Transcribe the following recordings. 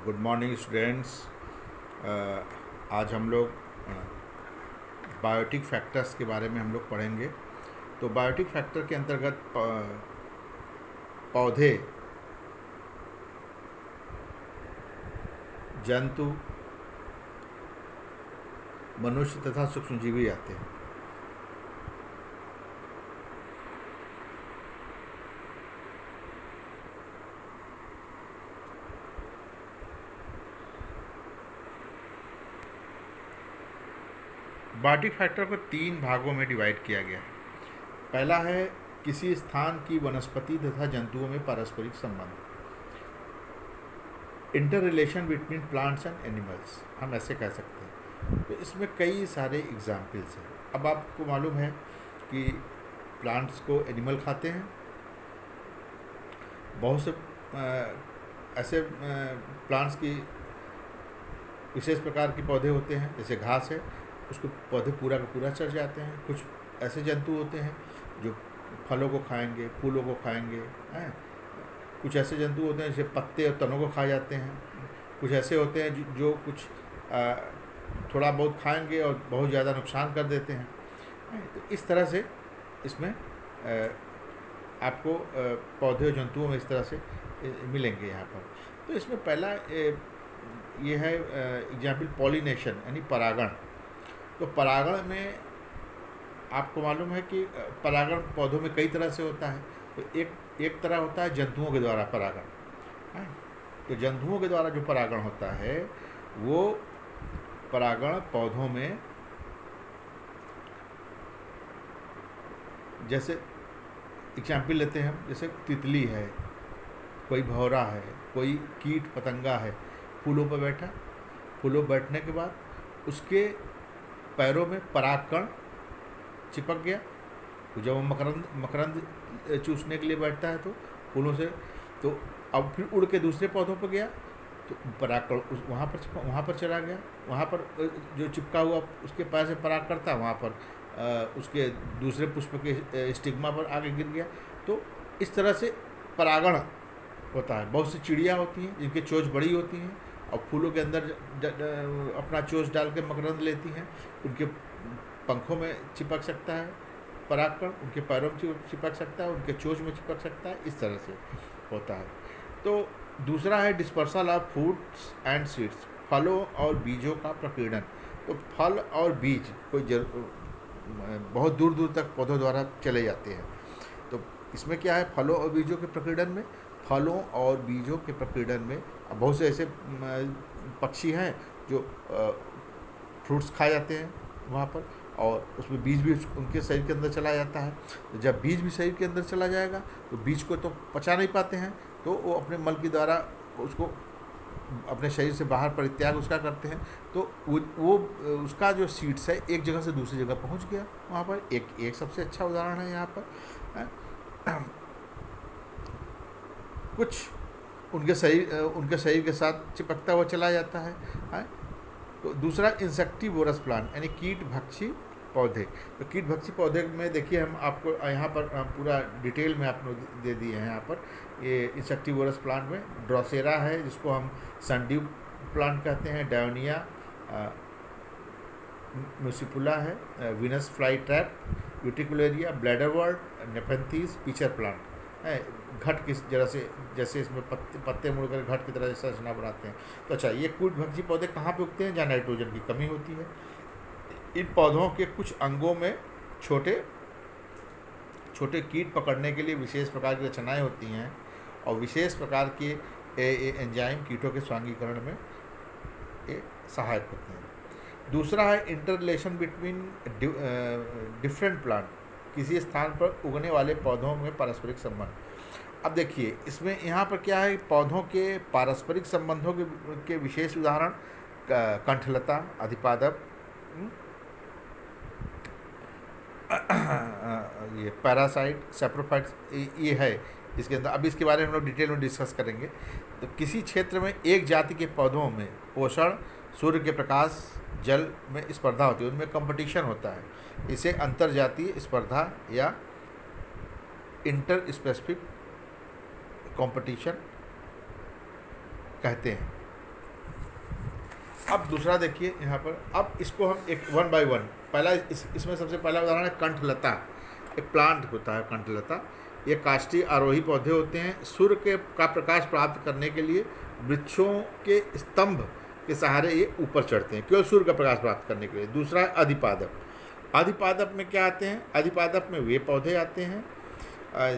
Good morning students. आज हम लोग बायोटिक फैक्टर्स के बारे में हम लोग पढ़ेंगे। तो बायोटिक फैक्टर के अंतर्गत पौधे, जंतु, मनुष्य तथा सूक्ष्मजीवी आते हैं। बायोटिक फैक्टर को 3 भागों में डिवाइड किया गया है। पहला है किसी स्थान की वनस्पति तथा जंतुओं में पारस्परिक संबंध, inter relation between plants and animals, हम ऐसे कह सकते हैं। तो इसमें कई सारे एग्जाम्पल्स हैं। अब आपको मालूम है कि प्लांट्स को एनिमल खाते हैं, बहुत से ऐसे प्लांट्स की विशेष प्रकार के पौधे होते हैं, जैसे घास है, उसको पौधे पूरा का पूरा चढ़ जाते हैं। कुछ ऐसे जंतु होते हैं जो फलों को खाएंगे, फूलों को खाएंगे, हैं। कुछ ऐसे जंतु होते हैं जैसे पत्ते और तनों को खा जाते हैं। कुछ ऐसे होते हैं जो कुछ थोड़ा बहुत खाएंगे और बहुत ज़्यादा नुकसान कर देते हैं। तो इस तरह से इसमें आपको पौधे और जंतुओं में इस तरह से मिलेंगे यहाँ पर। तो इसमें पहला ये है एग्जाम्पल पॉलिनेशन, यानी परागण। तो परागण में आपको मालूम है कि परागण पौधों में कई तरह से होता है। तो एक तरह होता है जंतुओं के द्वारा परागण, है। तो जंतुओं के द्वारा जो परागण होता है वो परागण पौधों में, जैसे एग्जाम्पल लेते हैं हम, जैसे तितली है, कोई भौरा है, कोई कीट पतंगा है, फूलों पर बैठा, फूलों पर बैठने के बाद उसके पैरों में परागकण चिपक गया। तो जब वो मकरंद चूसने के लिए बैठता है तो फूलों से, तो अब फिर उड़ के दूसरे पौधों पर गया तो परागकण वहाँ पर चला गया। वहाँ पर जो चिपका हुआ उसके पैर से पराग करता, वहाँ पर उसके दूसरे पुष्प के स्टिग्मा पर आगे गिर गया। तो इस तरह से परागण होता है। बहुत सी चिड़िया होती हैं जिनकी चोंच बड़ी होती हैं और फूलों के अंदर अपना चोंच डाल के मकरंद लेती हैं। उनके पंखों में चिपक सकता है परागकण, उनके पैरों में चिपक सकता है, उनके चोंच में चिपक सकता है। इस तरह से होता है। तो दूसरा है dispersal of fruits and seeds, फलों और बीजों का प्रकीर्णन। तो फल और बीज बहुत दूर दूर तक पौधों द्वारा चले जाते हैं। तो इसमें क्या है, फलों और बीजों के प्रकीर्णन में, फलों और बीजों के प्रकीर्णन में बहुत से ऐसे पक्षी हैं जो फ्रूट्स खा जाते हैं वहाँ पर, और उसमें बीज भी उनके शरीर के अंदर चला जाता है। तो जब बीज भी शरीर के अंदर चला जाएगा तो बीज को तो पचा नहीं पाते हैं, तो वो अपने मल के द्वारा उसको अपने शरीर से बाहर परित्याग उसका करते हैं। तो वो उसका जो सीड्स है एक जगह से दूसरी जगह पहुंच गया। वहाँ पर एक सबसे अच्छा उदाहरण है यहाँ पर। कुछ उनके शरीर के साथ चिपकता हुआ चला जाता है। तो दूसरा इंसेक्टिवोरस प्लांट, यानी कीट भक्षी पौधे। तो कीट भक्षी पौधे में देखिए, हम आपको यहाँ पर पूरा डिटेल में आपने दे दिए हैं। यहाँ पर ये इंसेक्टिवोरस प्लांट में ड्रोसेरा है, जिसको हम सनड्यू प्लांट कहते हैं, डायोनिया म्यूसिपुला है, Venus fly trap, Utricularia, bladderwort, Nepenthes, pitcher plant है। घट किस जगह से, जैसे इसमें पत्ते मुड़कर घट की तरह जैसा रचना बनाते हैं। तो अच्छा, ये कीट भक्षी पौधे कहाँ पे उगते हैं? जहाँ नाइट्रोजन की कमी होती है। इन पौधों के कुछ अंगों में छोटे छोटे कीट पकड़ने के लिए विशेष प्रकार की रचनाएं होती हैं और विशेष प्रकार के एंजाइम कीटों के स्वांगीकरण में ये सहायक होते हैं। दूसरा है inter relation between different plant, किसी स्थान पर उगने वाले पौधों में पारस्परिक संबंध। अब देखिए, इसमें यहाँ पर क्या है, पौधों के पारस्परिक संबंधों के विशेष उदाहरण कंठलता, अधिपादप, ये पैरासाइट, सेप्रोफाइट्स, ये है इसके अंदर। अब इसके बारे में हम लोग डिटेल में डिस्कस करेंगे। तो किसी क्षेत्र में एक जाति के पौधों में पोषण, सूर्य के प्रकाश, जल में स्पर्धा होती है, उनमें कंपटीशन होता है। इसे अंतर्जातीय स्पर्धा या इंटर स्पेसिफिक कंपटीशन कहते हैं। अब दूसरा देखिए यहाँ पर, अब इसको हम एक वन बाय वन, पहला इसमें सबसे पहला उदाहरण है कंठलता। एक प्लांट होता है कंठलता, ये काष्ठीय आरोही पौधे होते हैं। सूर्य के का प्रकाश प्राप्त करने के लिए वृक्षों के स्तंभ के सहारे ये ऊपर चढ़ते हैं, केवल सूर्य का प्रकाश प्राप्त करने के लिए। दूसरा है अधिपादप। अधिपादप में क्या आते हैं? अधिपादप में वे पौधे आते हैं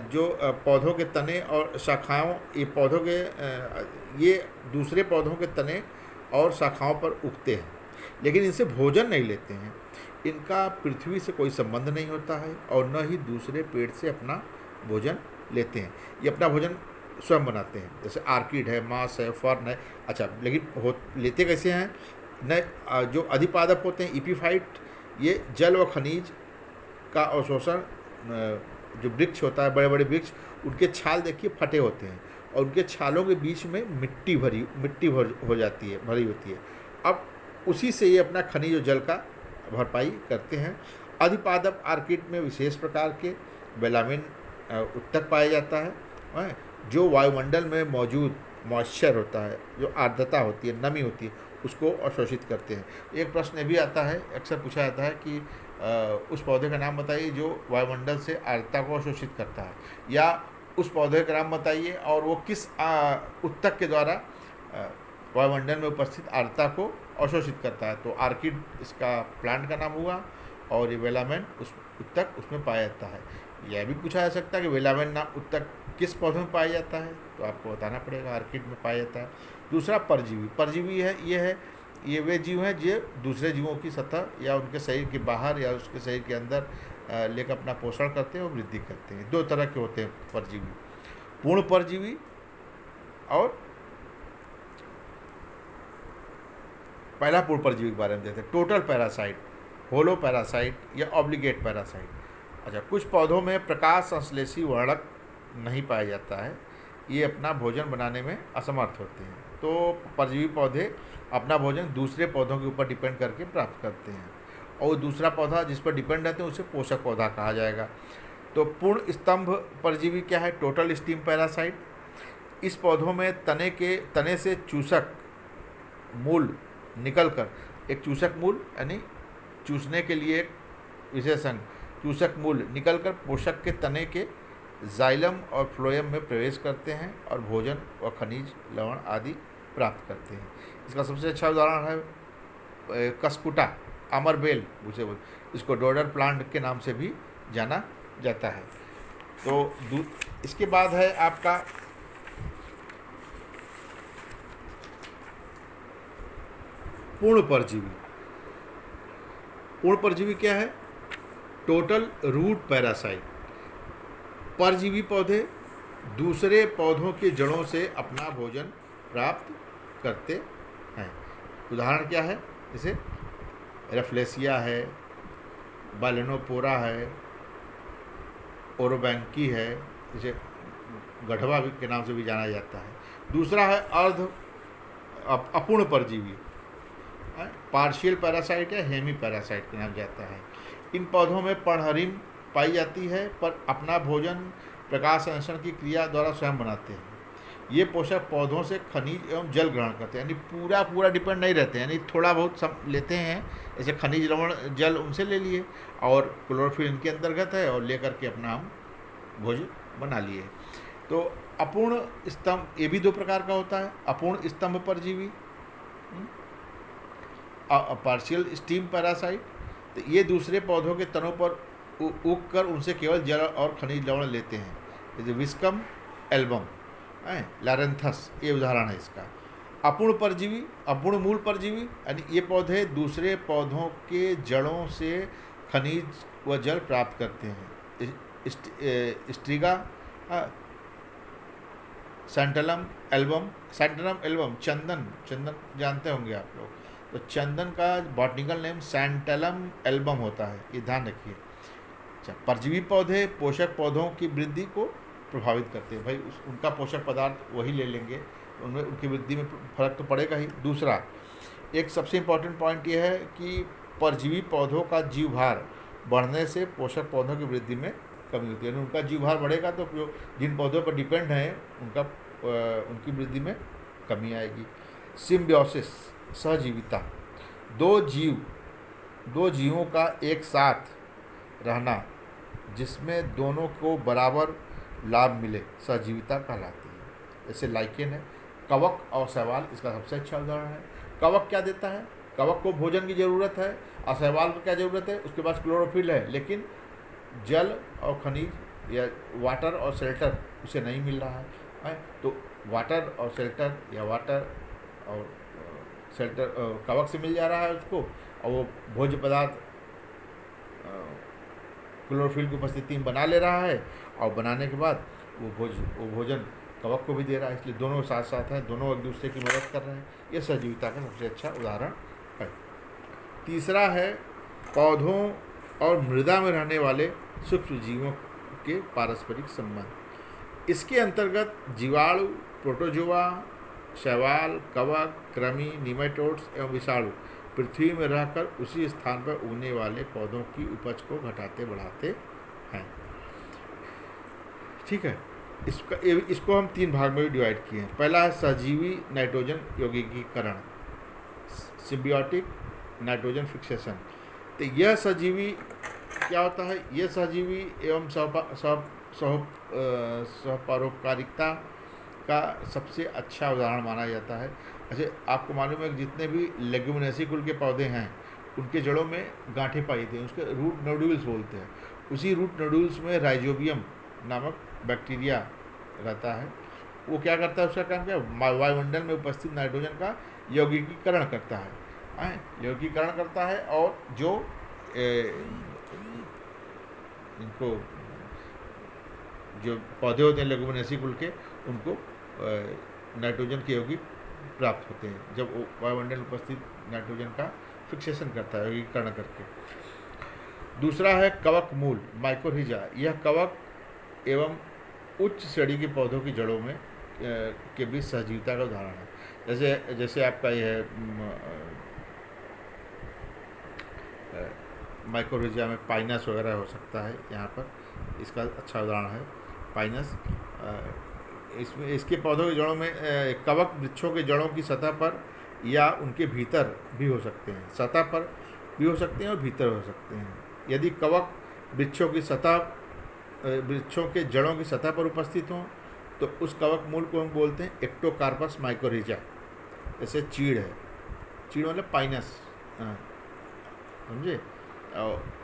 जो पौधों के तने और शाखाओं, ये पौधों के ये दूसरे पौधों के तने और शाखाओं पर उगते हैं, लेकिन इनसे भोजन नहीं लेते हैं। इनका पृथ्वी से कोई संबंध नहीं होता है और न ही दूसरे पेड़ से अपना भोजन लेते हैं। ये अपना भोजन स्वयं बनाते हैं, जैसे आर्किड है, मास है, फर्न है। अच्छा, लेकिन लेते कैसे हैं? न जो अधिपादप होते हैं इपीफाइट, ये जल व खनिज का अवशोषण, जो वृक्ष होता है, बड़े बड़े वृक्ष, उनके छाल देखिए फटे होते हैं और उनके छालों के बीच में मिट्टी हो जाती है, भरी होती है। अब उसी से ये अपना खनिज और जल का भरपाई करते हैं। अधिपादप आर्किड में विशेष प्रकार के वेलामिन उत्तक पाया जाता है, जो वायुमंडल में मौजूद मॉइस्चर होता है, जो आर्द्रता होती है, नमी होती है, उसको अवशोषित करते हैं। एक प्रश्न भी आता है, अक्सर पूछा जाता है कि उस पौधे का नाम बताइए जो वायुमंडल से आर्द्रता को अवशोषित करता है, या उस पौधे का नाम बताइए और वो किस उत्तक के द्वारा वायुमंडल में उपस्थित आर्द्रता को अवशोषित करता है। तो आर्किड इसका प्लांट का नाम हुआ और ये वेलामेन उस उत्तक उसमें पाया जाता है। यह भी पूछा जा सकता है कि वेलामेन नाम उत्तक किस पौधे में पाया जाता है, तो आपको बताना पड़ेगा आर्किड में पाया जाता है। दूसरा परजीवी। परजीवी ये वे जीव हैं जो दूसरे जीवों की सतह या उनके शरीर के बाहर या उसके शरीर के अंदर लेकर अपना पोषण करते हैं और वृद्धि करते हैं। दो तरह के होते हैं परजीवी, पूर्ण परजीवी और पहला पूर्ण परजीवी के बारे में देखते हैं, टोटल पैरासाइट, होलो पैरासाइट या ऑब्लिगेट पैरासाइट। अच्छा, कुछ पौधों में प्रकाश संश्लेषी वर्णक नहीं पाया जाता है, ये अपना भोजन बनाने में असमर्थ होते हैं। तो परजीवी पौधे अपना भोजन दूसरे पौधों के ऊपर डिपेंड करके प्राप्त करते हैं, और दूसरा पौधा जिस पर डिपेंड रहते हैं उसे पोषक पौधा कहा जाएगा। तो पूर्ण स्तंभ परजीवी क्या है? Total steam parasite. इस पौधों में तने से चूसक मूल निकलकर, एक चूसक मूल यानी चूसने के लिए एक विशेष अंग, चूसक मूल निकलकर पोषक के तने के जाइलम और फ्लोएम में प्रवेश करते हैं और भोजन व खनिज, लवण आदि प्राप्त करते हैं। इसका सबसे अच्छा उदाहरण है कस्कुटा, अमरबेल उसे बोलते, इसको डोडर प्लांट के नाम से भी जाना जाता है। तो इसके बाद है आपका पूर्ण परजीवी। पूर्ण परजीवी क्या है? Total root parasite. परजीवी पौधे दूसरे पौधों की जड़ों से अपना भोजन प्राप्त करते हैं। उदाहरण क्या है? जैसे रेफ्लेसिया है, बालेनोपोरा है, ओरोबैंकी है, जिसे गढ़वा के नाम से भी जाना जाता है। दूसरा है अपूर्ण परजीवी, पार्शियल पैरासाइट या हेमी पैरासाइट के नाम जाता है। इन पौधों में पर्णहरिम पाई जाती है, पर अपना भोजन प्रकाश संश्लेषण की क्रिया द्वारा स्वयं बनाते हैं। ये पोषक पौधों से खनिज एवं जल ग्रहण करते हैं, यानी पूरा डिपेंड नहीं रहते हैं, यानी थोड़ा बहुत सब लेते हैं, जैसे खनिज, लवण, जल उनसे ले लिए और क्लोरोफिल इनके अंतर्गत है और लेकर के अपना हम भोजन बना लिए। तो अपूर्ण स्तंभ, ये भी दो प्रकार का होता है, अपूर्ण स्तंभ परजीवी, पार्शियल स्टीम पैरासाइट। तो ये दूसरे पौधों के तनों पर उग कर उनसे केवल जल और खनिज लवण लेते हैं, जैसे विस्कम एल्बम, लारेंथस, ये उदाहरण है इसका। अपूर्ण परजीवी, अपूर्ण मूल परजीवी, यानी ये पौधे दूसरे पौधों के जड़ों से खनिज व जल प्राप्त करते हैं। स्ट्रिगा, सैंटलम एल्बम, चंदन जानते होंगे आप लोग, तो चंदन का बॉटनिकल नेम सैंटलम एल्बम होता है, ये ध्यान रखिए। अच्छा, परजीवी पौधे पोषक पौधों की वृद्धि को प्रभावित करते हैं, भाई उनका पोषक पदार्थ वही ले लेंगे, उनमें उनकी वृद्धि में फर्क तो पड़ेगा ही। दूसरा, एक सबसे इम्पॉर्टेंट पॉइंट यह है कि परजीवी पौधों का जीव भार बढ़ने से पोषक पौधों की वृद्धि में कमी होती है, यानी उनका जीव भार बढ़ेगा तो जिन पौधों पर डिपेंड हैं उनकी वृद्धि में कमी आएगी। सिम्बियोसिस सहजीविता, दो जीवों का एक साथ रहना जिसमें दोनों को बराबर लाभ मिले सहजीविता कहलाती है। जैसे लाइकेन है, कवक और शैवाल इसका सबसे अच्छा उदाहरण है। कवक क्या देता है? कवक को भोजन की ज़रूरत है, और शैवाल को क्या ज़रूरत है? उसके पास क्लोरोफिल है, लेकिन जल और खनिज या वाटर और शेल्टर उसे नहीं मिल रहा है। तो वाटर और शेल्टर या वाटर और शेल्टर कवक से मिल जा रहा है उसको, और वो भोज्य पदार्थ क्लोरोफिल की उपस्थिति में बना ले रहा है, और बनाने के बाद वो भोजन कवक को भी दे रहा है। इसलिए दोनों साथ साथ हैं, दोनों एक दूसरे की मदद कर रहे हैं। ये सहजीविता का सबसे अच्छा उदाहरण है। तीसरा है पौधों और मृदा में रहने वाले सूक्ष्म जीवों के पारस्परिक संबंध। इसके अंतर्गत जीवाणु, प्रोटोजोआ, शैवाल, कवक, कृमि, निमेटोड्स एवं विषाणु पृथ्वी में रहकर उसी स्थान पर उगने वाले पौधों की उपज को घटाते बढ़ाते हैं। ठीक है, इसको हम 3 भाग में भी डिवाइड किए हैं। पहला है सहजीवी नाइट्रोजन यौगिकीकरण, सिम्बियोटिक नाइट्रोजन फिक्सेशन। तो यह सहजीवी क्या होता है? यह सहजीवी एवं सहपरोपकारिता का सबसे अच्छा उदाहरण माना जाता है। अच्छा, आपको मालूम है कि जितने भी लेग्यूमिनेसी कुल के पौधे हैं उनके जड़ों में गांठें पाई जाती हैं, उसके रूट नोड्यूल्स बोलते हैं। उसी रूट नोड्यूल्स में राइजोबियम नामक बैक्टीरिया रहता है। वो क्या करता है? उसका काम क्या है? वायुमंडल में उपस्थित नाइट्रोजन का यौगिकीकरण करता है, यौगिकीकरण करता है, और जो इनको जो पौधे होते हैं लेग्यूमिनेसी कुल के, उनको नाइट्रोजन के यौगिक प्राप्त होते हैं जब वायुमंडल में उपस्थित नाइट्रोजन का फिक्सेशन करता है यौगिकीकरण करके। दूसरा है कवक मूल, माइकोरहिजा। यह कवक एवं उच्च श्रेणी के पौधों की जड़ों में के बीच सहजीविता का उदाहरण है। जैसे आपका यह है माइकोरहिजा में पाइनस वगैरह हो सकता है, यहाँ पर इसका अच्छा उदाहरण है पाइनस। इसमें इसके पौधों की जड़ों में कवक वृक्षों के जड़ों की सतह पर या उनके भीतर भी हो सकते हैं, सतह पर भी हो सकते हैं और भीतर हो सकते हैं। यदि कवक वृक्षों के जड़ों की सतह पर उपस्थित हों तो उस कवक मूल को हम बोलते हैं एक्टोकार्पस माइकोरहिजा। जैसे चीड़ है, चीड़ मतलब पाइनस, समझे,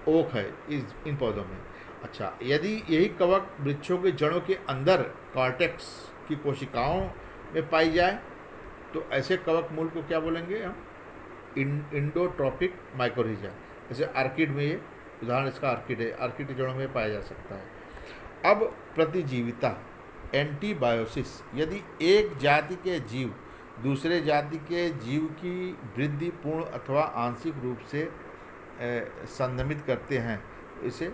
ओक है इन पौधों में। अच्छा, यदि यही कवक वृक्षों के जड़ों के अंदर कॉर्टेक्स की कोशिकाओं में पाई जाए तो ऐसे कवक मूल को क्या बोलेंगे हम? इंडोट्रॉपिक माइकोरहिजा। जैसे आर्किड में, ये उदाहरण इसका आर्किड है, आर्किड की जड़ों में पाया जा सकता है। अब प्रतिजीविता, एंटीबायोसिस। यदि एक जाति के जीव दूसरे जाति के जीव की वृद्धि पूर्ण अथवा आंशिक रूप से संदमित करते हैं तो इसे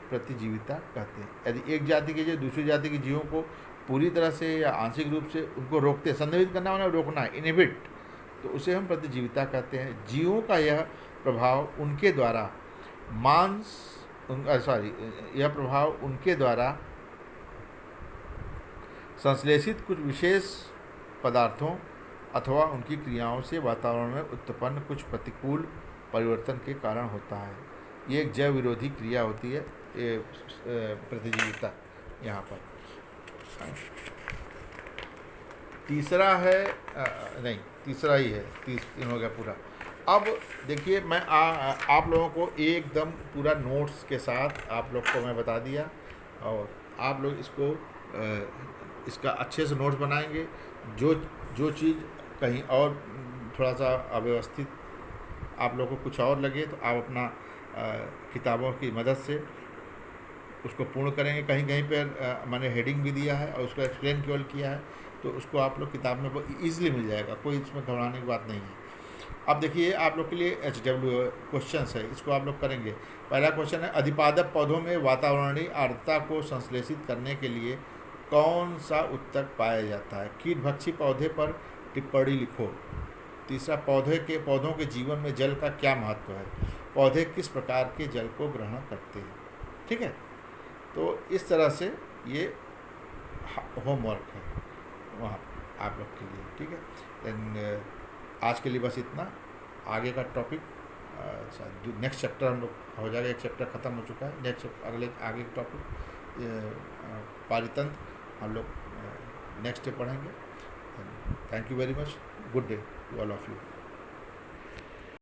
प्रतिजीविता कहते हैं। यदि एक जाति के जो दूसरी जाति के जीवों को पूरी तरह से या आंशिक रूप से उनको रोकते, संदमित करना मतलब रोकना, इनहिबिट, तो उसे हम प्रतिजीविता कहते हैं। जीवों का यह प्रभाव उनके द्वारा यह प्रभाव उनके द्वारा संश्लेषित कुछ विशेष पदार्थों अथवा उनकी क्रियाओं से वातावरण में उत्पन्न कुछ प्रतिकूल परिवर्तन के कारण होता है। ये एक जैव विरोधी क्रिया होती है, ये प्रतिजीविता यहाँ पर। तीसरा है नहीं, तीसरा ही है, 3 हो गया पूरा। अब देखिए, मैं आप लोगों को एकदम पूरा नोट्स के साथ आप लोग को मैं बता दिया, और आप लोग इसका अच्छे से नोट्स बनाएंगे। जो चीज़ कहीं और थोड़ा सा अव्यवस्थित आप लोग को कुछ और लगे तो आप अपना किताबों की मदद से उसको पूर्ण करेंगे। कहीं कहीं पर मैंने हेडिंग भी दिया है और उसको एक्सप्लेन केवल किया है, तो उसको आप लोग किताब में ईजिली मिल जाएगा, कोई इसमें घबराने की बात नहीं है। अब देखिए, आप लोग के लिए HW क्वेश्चंस है, इसको आप लोग करेंगे। पहला क्वेश्चन है, अधिपादप पौधों में वातावरणीय आर्द्रता को संश्लेषित करने के लिए कौन सा उत्तक पाया जाता है? कीटभक्षी पौधे पर टिप्पणी लिखो। तीसरा, पौधों के जीवन में जल का क्या महत्व है? पौधे किस प्रकार के जल को ग्रहण करते हैं? ठीक है, तो इस तरह से ये होमवर्क है वहाँ आप लोग के लिए। ठीक है, देन आज के लिए बस इतना। आगे का टॉपिक अच्छा जो नेक्स्ट चैप्टर हम लोग हो जाएगा, एक चैप्टर ख़त्म हो चुका है, नेक्स्ट अगले आगे टॉपिक पारितंत्र हम लोग नेक्स्ट डे पढ़ेंगे। Thank you very much. Good day to all of you.